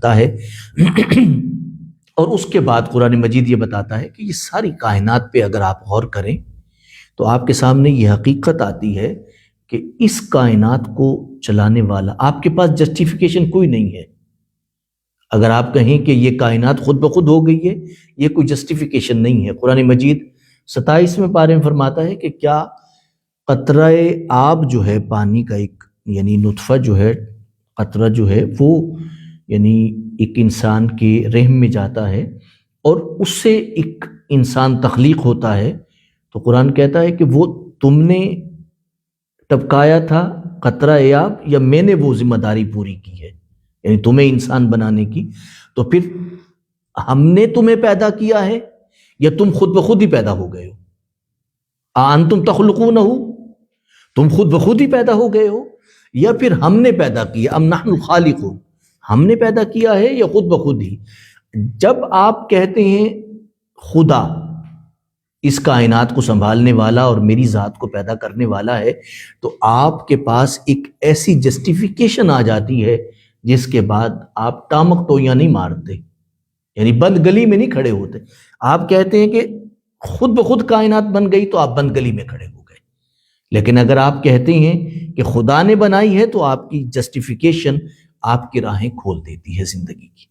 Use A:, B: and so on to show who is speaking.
A: کرتا ہے اور اس کے بعد قرآن مجید یہ بتاتا ہے کہ یہ ساری کائنات پہ اگر آپ غور کریں تو آپ کے سامنے یہ حقیقت آتی ہے کہ اس کائنات کو چلانے والا، آپ کے پاس جسٹیفیکیشن کوئی نہیں ہے۔ اگر آپ کہیں کہ یہ کائنات خود بخود ہو گئی ہے، یہ کوئی جسٹیفیکیشن نہیں ہے۔ قرآن مجید 27ویں پارے میں فرماتا ہے کہ کیا قطرہ آب جو ہے، پانی کا ایک یعنی نطفہ جو ہے، قطرہ جو ہے، وہ یعنی ایک انسان کے رحم میں جاتا ہے اور اس سے ایک انسان تخلیق ہوتا ہے، تو قرآن کہتا ہے کہ وہ تم نے ٹپکایا تھا قطرہ آب یا میں نے وہ ذمہ داری پوری کی ہے، یعنی تمہیں انسان بنانے کی؟ تو پھر ہم نے تمہیں پیدا کیا ہے یا تم خود بخود ہی پیدا ہو گئے ہو؟ انتم تخلقونہ، تم خود بخود ہی پیدا ہو گئے ہو یا پھر ہم نے پیدا کیا؟ ام نحن الخالقون، ہم نے پیدا کیا ہے یا خود بخود ہی؟ جب آپ کہتے ہیں خدا اس کائنات کو سنبھالنے والا اور میری ذات کو پیدا کرنے والا ہے، تو آپ کے پاس ایک ایسی جسٹیفیکیشن آ جاتی ہے جس کے بعد آپ ٹامک ٹوئیاں نہیں مارتے، یعنی بند گلی میں نہیں کھڑے ہوتے۔ آپ کہتے ہیں کہ خود بخود کائنات بن گئی تو آپ بند گلی میں کھڑے ہو گئے، لیکن اگر آپ کہتے ہیں کہ خدا نے بنائی ہے تو آپ کی جسٹیفیکیشن آپ کی راہیں کھول دیتی ہے زندگی کی۔